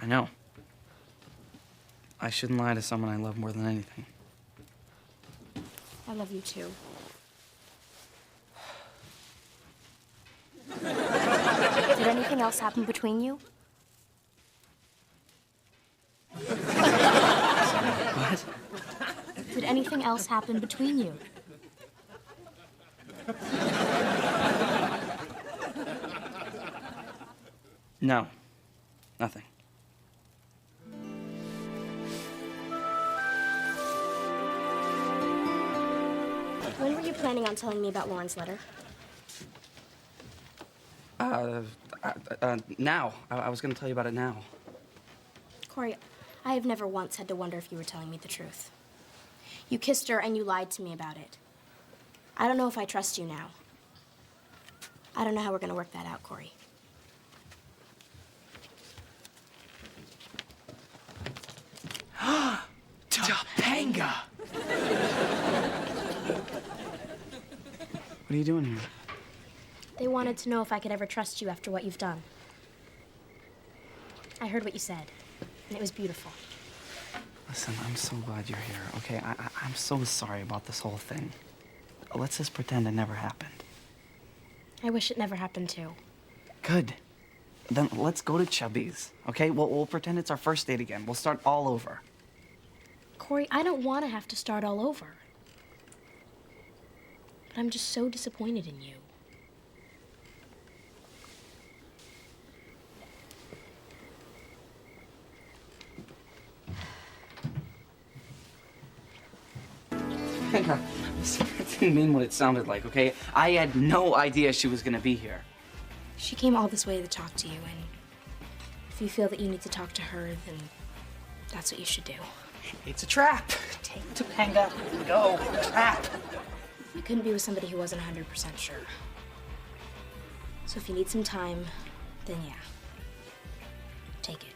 I know. I shouldn't lie to someone I love more than anything. I love you too. Did anything else happen between you? What? Did anything else happen between you? No. Nothing. When were you planning on telling me about Lauren's letter? Now. I was gonna tell you about it now. Cory, I have never once had to wonder if you were telling me the truth. You kissed her and you lied to me about it. I don't know if I trust you now. I don't know how we're gonna work that out, Cory. Topanga! What are you doing here? They wanted to know if I could ever trust you after what you've done. I heard what you said, and it was beautiful. Listen, I'm so glad you're here, okay? I'm so sorry about this whole thing. Let's just pretend it never happened. I wish it never happened too. Good. Then let's go to Chubby's, okay? We'll pretend it's our first date again. We'll start all over. Cory, I don't want to have to start all over. But I'm just so disappointed in you. That didn't mean what it sounded like, okay? I had no idea she was gonna be here. She came all this way to talk to you, and if you feel that you need to talk to her, then that's what you should do. It's a trap. Take Topanga and go. Trap. You couldn't be with somebody who wasn't 100% sure. So if you need some time, then yeah. Take it.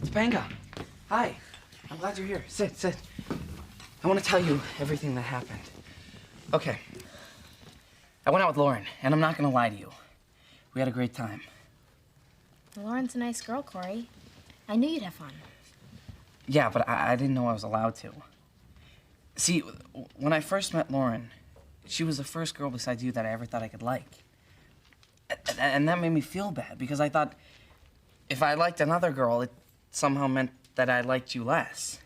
Topanga, hi. I'm glad you're here. Sit. I want to tell you everything that happened. Okay. I went out with Lauren, and I'm not gonna lie to you. We had a great time. Lauren's a nice girl, Cory. I knew you'd have fun. Yeah, but I didn't know I was allowed to. See, when I first met Lauren, she was the first girl besides you that I ever thought I could like. And that made me feel bad, because I thought if I liked another girl, it somehow meant that I liked you less.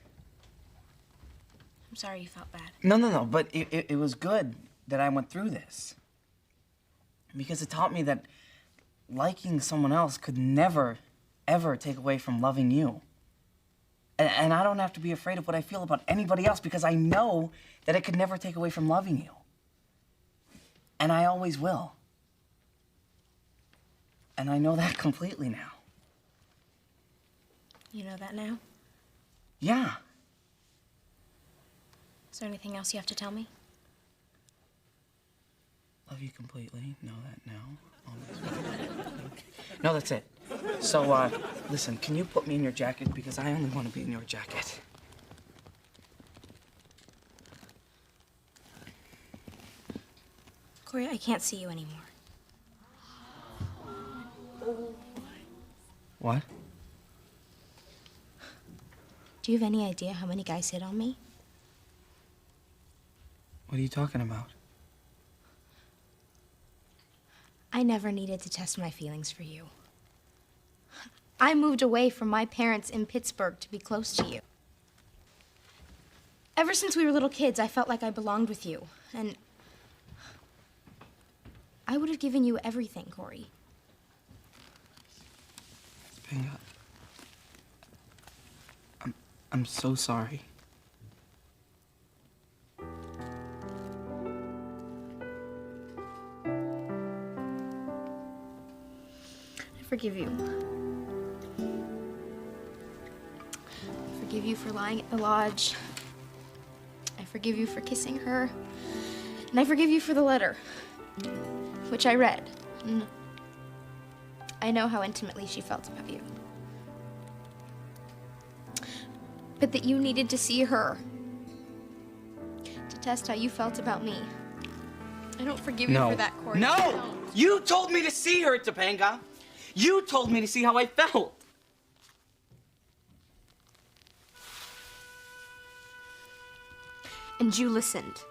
I'm sorry you felt bad. No, but it was good that I went through this. Because it taught me that liking someone else could never, ever take away from loving you. And I don't have to be afraid of what I feel about anybody else, because I know that it could never take away from loving you. And I always will. And I know that completely now. You know that now? Yeah. Is there anything else you have to tell me? Love you completely. Know that now. Always. No, that's it. So, listen, can you put me in your jacket? Because I only want to be in your jacket. Cory, I can't see you anymore. What? Do you have any idea how many guys hit on me? What are you talking about? I never needed to test my feelings for you. I moved away from my parents in Pittsburgh to be close to you. Ever since we were little kids, I felt like I belonged with you, and I would have given you everything, Cory. Topanga, I'm so sorry. I forgive you. I forgive you for lying at the lodge. I forgive you for kissing her. And I forgive you for the letter, which I read. And I know how intimately she felt about you. But that you needed to see her. test how you felt about me. I don't forgive you for that, Cory. No! You told me to see her, Topanga. You told me to see how I felt. And you listened.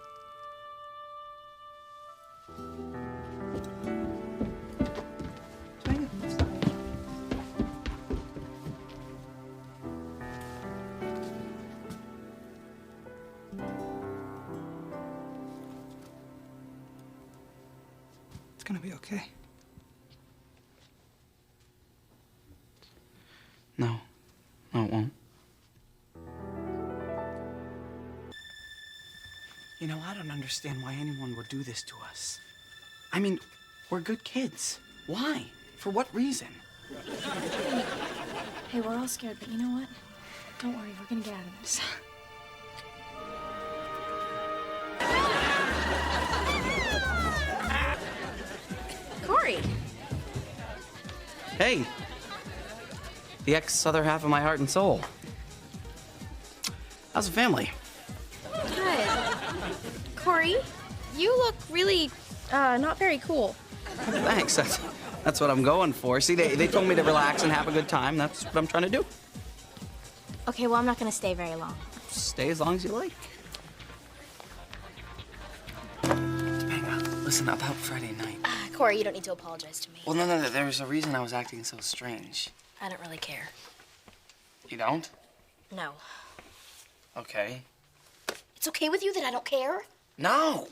It's gonna be okay. No. No, it won't. You know, I don't understand why anyone would do this to us. I mean, we're good kids. Why? For what reason? Hey, we're all scared, but you know what? Don't worry, we're gonna get out of this. Cory. Hey. The ex-other half of my heart and soul. How's the family? Good. Cory, you look really, not very cool. Thanks. That's what I'm going for. See, they told me to relax and have a good time. That's what I'm trying to do. Okay, well, I'm not gonna stay very long. Stay as long as you like. Topanga, listen, about Friday night. Cory, you don't need to apologize to me. Well, no, there was a reason I was acting so strange. I don't really care. You don't? No. Okay. It's okay with you that I don't care? No!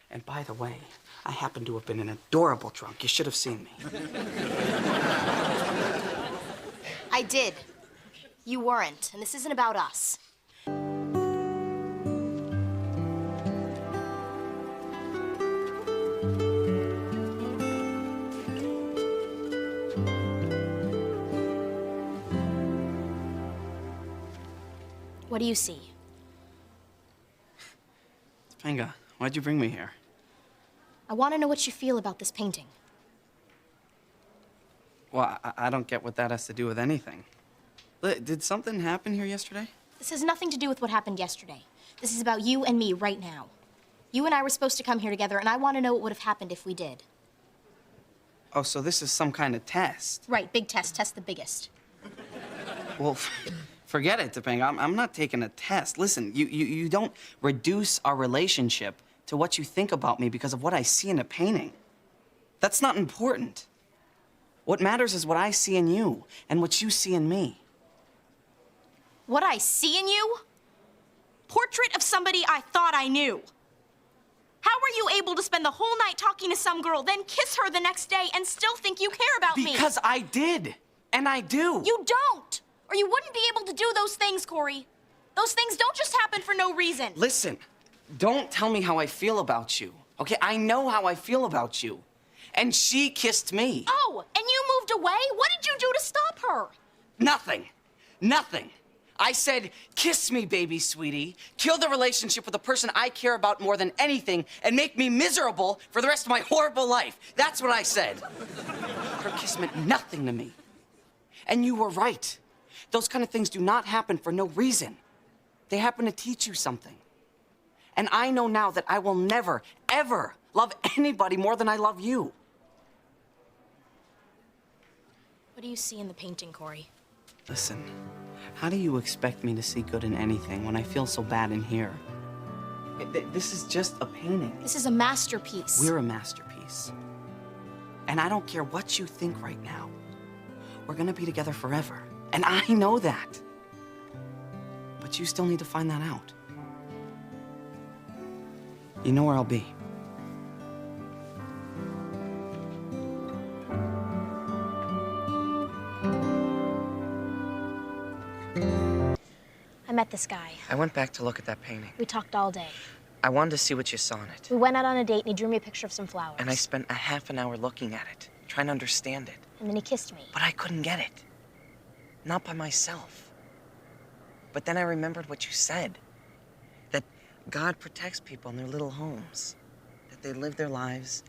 And by the way, I happen to have been an adorable drunk. You should have seen me. I did. You weren't, and this isn't about us. What do you see? Topanga, why'd you bring me here? I want to know what you feel about this painting. Well, I don't get what that has to do with anything. Did something happen here yesterday? This has nothing to do with what happened yesterday. This is about you and me right now. You and I were supposed to come here together, and I want to know what would have happened if we did. Oh, so this is some kind of test. Right, big test. Test the biggest. Well, forget it, Topanga. I'm not taking a test. Listen, you don't reduce our relationship to what you think about me because of what I see in a painting. That's not important. What matters is what I see in you and what you see in me. What I see in you? Portrait of somebody I thought I knew. How were you able to spend the whole night talking to some girl, then kiss her the next day and still think you care about me? Because I did, and I do. You don't, or you wouldn't be able to do those things, Cory. Those things don't just happen for no reason. Listen, don't tell me how I feel about you, okay? I know how I feel about you. And she kissed me. Oh, and you moved away? What did you do to stop her? Nothing. Nothing. I said, kiss me, baby sweetie. Kill the relationship with the person I care about more than anything and make me miserable for the rest of my horrible life. That's what I said. Her kiss meant nothing to me. And you were right. Those kind of things do not happen for no reason. They happen to teach you something. And I know now that I will never, ever love anybody more than I love you. What do you see in the painting, Cory? Listen, how do you expect me to see good in anything when I feel so bad in here? This is just a painting. This is a masterpiece. We're a masterpiece. And I don't care what you think right now. We're gonna be together forever. And I know that. But you still need to find that out. You know where I'll be. I met this guy. I went back to look at that painting. We talked all day. I wanted to see what you saw in it. We went out on a date and he drew me a picture of some flowers. And I spent a half an hour looking at it, trying to understand it. And then he kissed me. But I couldn't get it. Not by myself. But then I remembered what you said. That God protects people in their little homes. That they live their lives,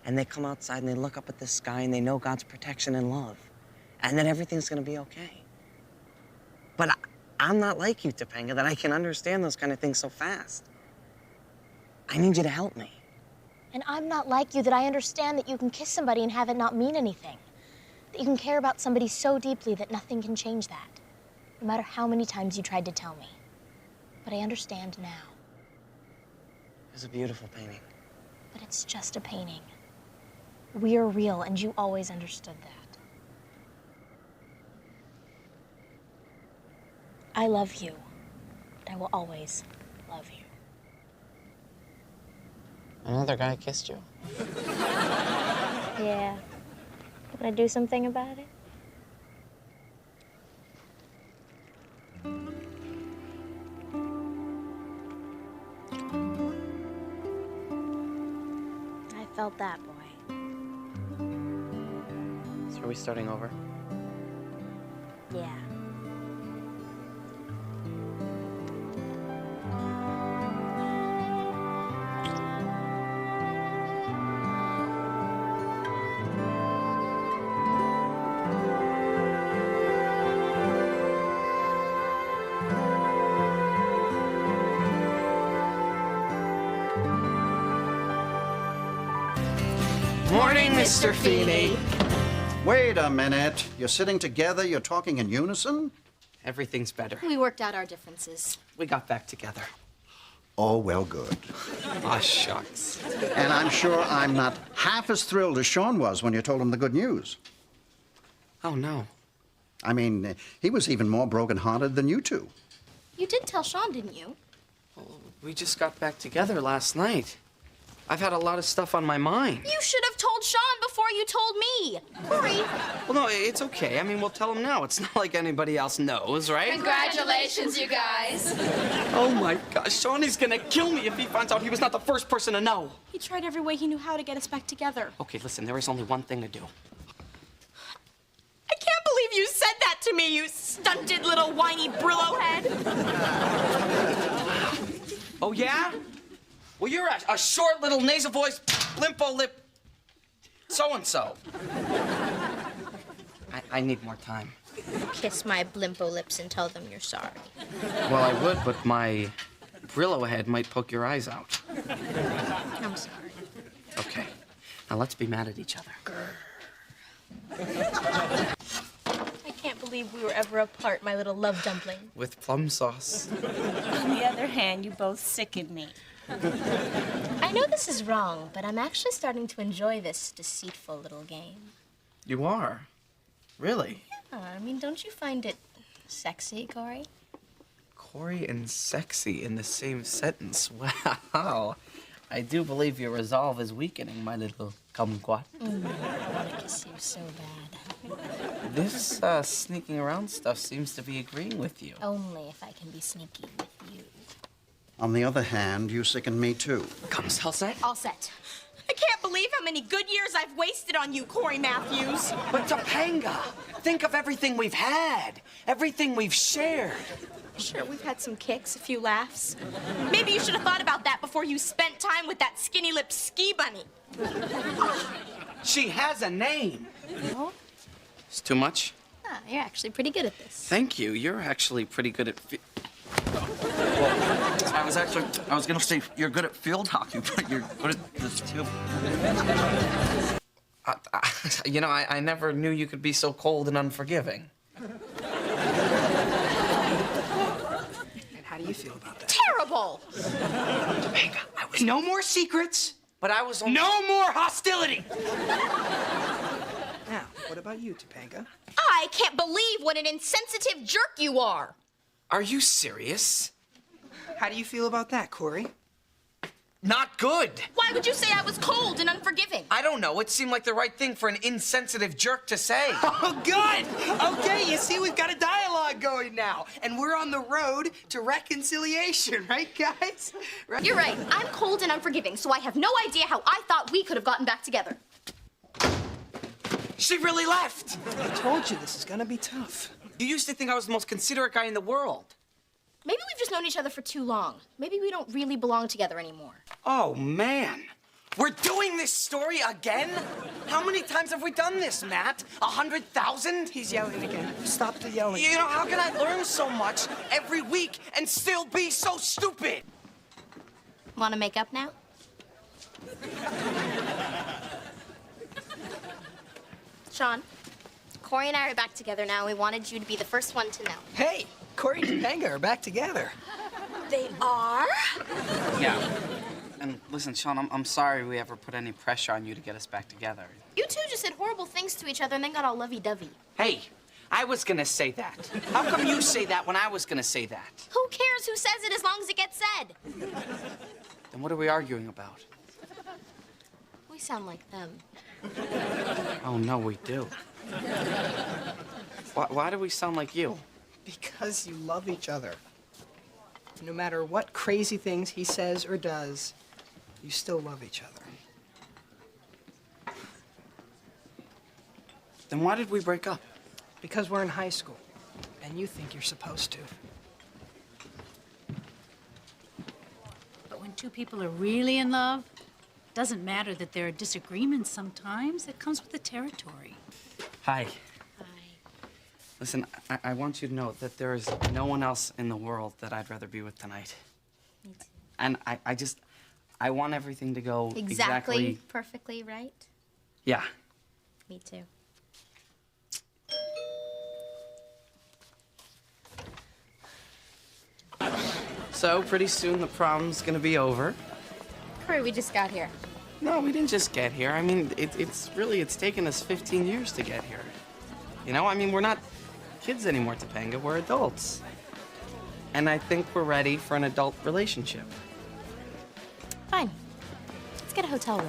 and they come outside and they look up at the sky and they know God's protection and love. And that everything's gonna be okay. But I'm not like you, Topanga, that I can understand those kind of things so fast. I need you to help me. And I'm not like you that I understand that you can kiss somebody and have it not mean anything. That you can care about somebody so deeply that nothing can change that. No matter how many times you tried to tell me. But I understand now. It's a beautiful painting. But it's just a painting. We're real, and you always understood that. I love you, and I will always love you. Another guy kissed you? Yeah. Can I do something about it? I felt that, boy. So are we starting over? Yeah. Morning, Mr. Feeney. Wait a minute. You're sitting together, you're talking in unison? Everything's better. We worked out our differences. We got back together. Oh, well, good. Aw, shucks. And I'm sure I'm not half as thrilled as Sean was when you told him the good news. Oh, no. I mean, he was even more broken-hearted than you two. You did tell Sean, didn't you? We just got back together last night. I've had a lot of stuff on my mind. You should have told Sean before you told me. Cory. Well, no, it's okay. I mean, we'll tell him now. It's not like anybody else knows, right? Congratulations, you guys. Oh, my gosh. Shawnee's gonna kill me if he finds out he was not the first person to know. He tried every way he knew how to get us back together. Okay, listen, there is only one thing to do. I can't believe you said that to me, you stunted little whiny Brillo head. Oh, yeah? Well, you're a short little nasal voice, limpo lip, so-and-so. I need more time. Kiss my blimpo lips and tell them you're sorry. Well, I would, but my Brillo head might poke your eyes out. I'm sorry. Okay. Now let's be mad at each other. I can't believe we were ever apart, my little love dumpling. With plum sauce. On the other hand, you both sickened me. I know this is wrong, but I'm actually starting to enjoy this deceitful little game. You are? Really? Yeah, I mean, don't you find it sexy, Cory? Cory and sexy in the same sentence. Wow. I do believe your resolve is weakening, my little kumquat. I want to kiss you so bad. This sneaking around stuff seems to be agreeing with you. Only if I can be sneaky with you. On the other hand, you sicken me too. Come, all set? All set. I can't believe how many good years I've wasted on you, Cory Matthews. But Topanga, think of everything we've had, everything we've shared. Sure, we've had some kicks, a few laughs. Maybe you should have thought about that before you spent time with that skinny-lipped ski bunny. She has a name. No? It's too much? Ah, you're actually pretty good at this. Thank you. You're actually pretty good at... Well, I was gonna say you're good at field hockey, but you're good at this too. You know, I never knew you could be so cold and unforgiving. And how do you feel about that? Terrible! Topanga, no more secrets. But I was... No more hostility! Now, what about you, Topanga? I can't believe what an insensitive jerk you are. Are you serious? How do you feel about that, Cory? Not good. Why would you say I was cold and unforgiving? I don't know. It seemed like the right thing for an insensitive jerk to say. Oh, good! Okay, you see, we've got a dialogue going now. And we're on the road to reconciliation, right, guys? Right? You're right. I'm cold and unforgiving, so I have no idea how I thought we could have gotten back together. She really left. I told you this is gonna be tough. You used to think I was the most considerate guy in the world. Maybe we've just known each other for too long. Maybe we don't really belong together anymore. Oh, man. We're doing this story again? How many times have we done this, Matt? 100,000? He's yelling again. Stop the yelling. You know, how can I learn so much every week and still be so stupid? Want to make up now? Sean, Cory and I are back together now. We wanted you to be the first one to know. Hey, Cory and Topanga are back together. They are? Yeah. And listen, Sean, I'm sorry we ever put any pressure on you to get us back together. You two just said horrible things to each other and then got all lovey-dovey. Hey, I was gonna say that. How come you say that when I was gonna say that? Who cares who says it as long as it gets said? Then what are we arguing about? We sound like them. Oh, no, we do. Why do we sound like you? Because you love each other. No matter what crazy things he says or does, you still love each other. Then why did we break up? Because we're in high school, and you think you're supposed to. But when two people are really in love, it doesn't matter that there are disagreements sometimes. It comes with the territory. Hi. Listen, I want you to know that there is no one else in the world that I'd rather be with tonight. Me too. And I want everything to go Exactly. Perfectly right? Yeah. Me too. So pretty soon the prom's gonna be over. Cory, we just got here. No, we didn't just get here. I mean, it's taken us 15 years to get here. You know, I mean, we're not kids anymore, Topanga. We're adults. And I think we're ready for an adult relationship. Fine. Let's get a hotel room.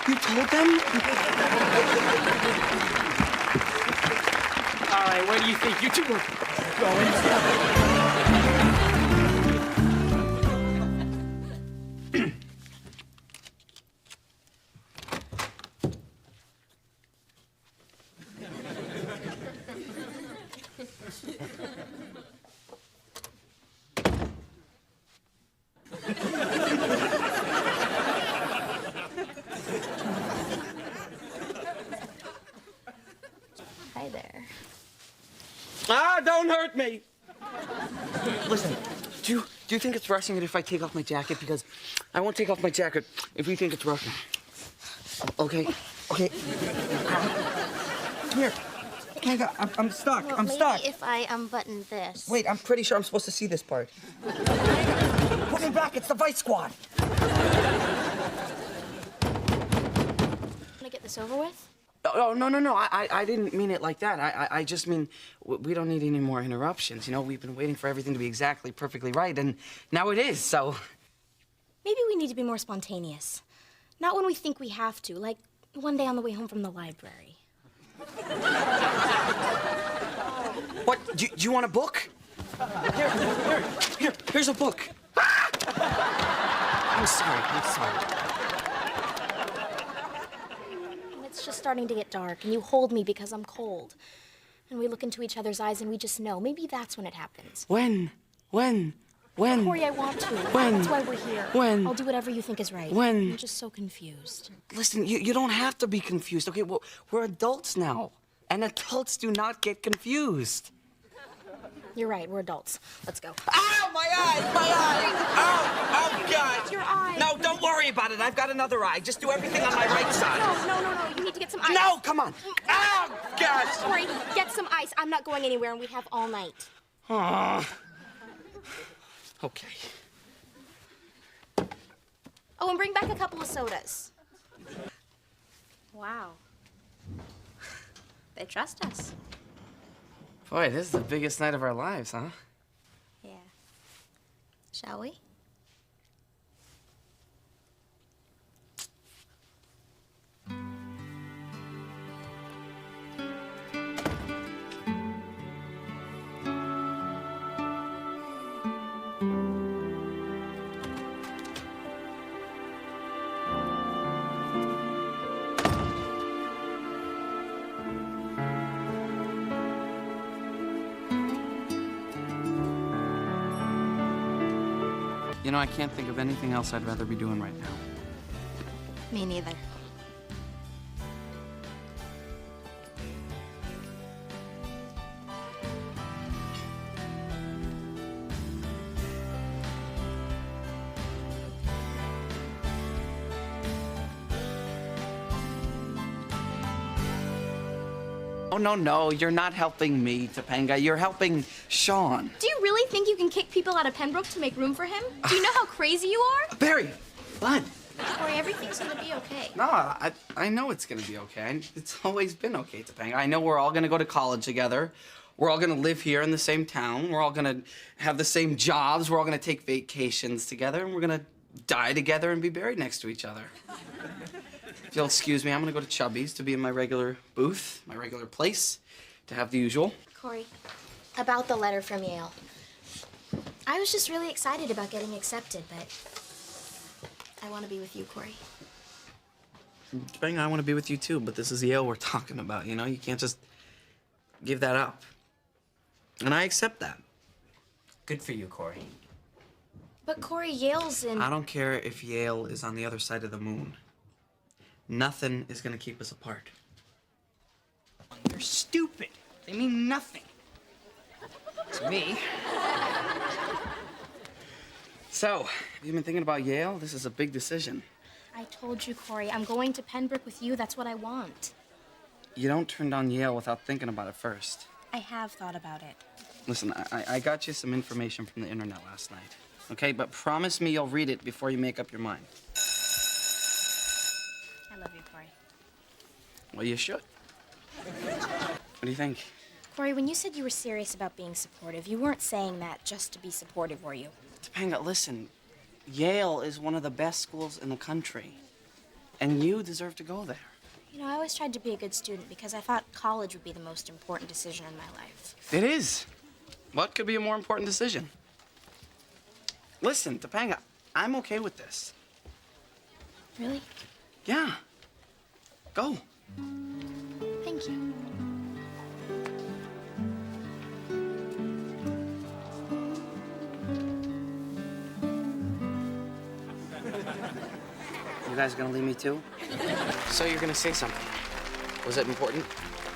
You told them? All right, where do you think you two are going? Hi there. Ah, don't hurt me! Listen, do you think it's rushing it if I take off my jacket? Because I won't take off my jacket if you think it's rushing. Okay? Okay. Come here. Topanga, I'm stuck. Well, I'm maybe stuck. if I unbutton this. Wait, I'm pretty sure I'm supposed to see this part. Put me back. It's the Vice Squad. Wanna get this over with? Oh, no. I didn't mean it like that. I just mean we don't need any more interruptions. You know, we've been waiting for everything to be exactly perfectly right, and now it is, so. Maybe we need to be more spontaneous. Not when we think we have to, like one day on the way home from the library. What? Do you want a book? Here's a book. I'm sorry. It's just starting to get dark, and you hold me because I'm cold. And we look into each other's eyes, and we just know. Maybe that's when it happens. When? Cory, I want to. When? That's why we're here. When? I'll do whatever you think is right. When? I'm just so confused. Listen, you don't have to be confused, okay? Well, we're adults now, and adults do not get confused. You're right, we're adults. Let's go. Ow, my eye! Oh, God! Your eye. No, don't worry about it. I've got another eye. Just do everything on my right side. No. You need to get some ice. No, come on. Ow, God! Cory, get some ice. I'm not going anywhere, and we have all night. Okay. Oh, and bring back a couple of sodas. Wow. They trust us. Boy, this is the biggest night of our lives, huh? Yeah. Shall we? You know, I can't think of anything else I'd rather be doing right now. Me neither. Oh, no, you're not helping me, Topanga. You're helping Sean. Do you really think you can kick people out of Pembroke to make room for him? Do you know how crazy you are? Barry, bud. Cory, everything's gonna be okay. No, I know it's gonna be okay. It's always been okay, Topanga. I know we're all gonna go to college together. We're all gonna live here in the same town. We're all gonna have the same jobs. We're all gonna take vacations together, and we're gonna die together and be buried next to each other. If you'll excuse me, I'm gonna go to Chubby's to be in my regular booth, my regular place, to have the usual. Cory, about the letter from Yale. I was just really excited about getting accepted, but I want to be with you, Cory. Topanga, I want to be with you too, but this is Yale we're talking about, you know? You can't just give that up. And I accept that. Good for you, Cory. But Cory, Yale's in... I don't care if Yale is on the other side of the moon. Nothing is gonna keep us apart. They're stupid. They mean nothing. To me. So, have you been thinking about Yale? This is a big decision. I told you, Cory, I'm going to Pembroke with you. That's what I want. You don't turn down Yale without thinking about it first. I have thought about it. Listen, I got you some information from the internet last night, okay? But promise me you'll read it before you make up your mind. I love you, Cory. Well, you should. What do you think? Cory, when you said you were serious about being supportive, you weren't saying that just to be supportive, were you? Topanga, listen. Yale is one of the best schools in the country. And you deserve to go there. You know, I always tried to be a good student because I thought college would be the most important decision in my life. It is. What could be a more important decision? Listen, Topanga, I'm okay with this. Really? Yeah. Go. Thank you. You guys gonna leave me too? So you're gonna say something. Was it important?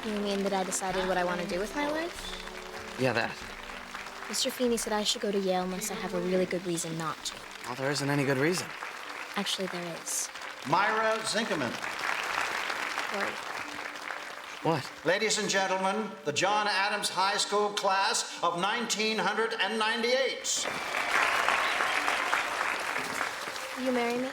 You mean that I decided what I want to do with my life? Yeah, that. Mr. Feeney said I should go to Yale unless I have a really good reason not to. Well, there isn't any good reason. Actually, there is. Myra Zinkerman. Cory. What? Ladies and gentlemen, the John Adams High School class of 1998. Will you marry me?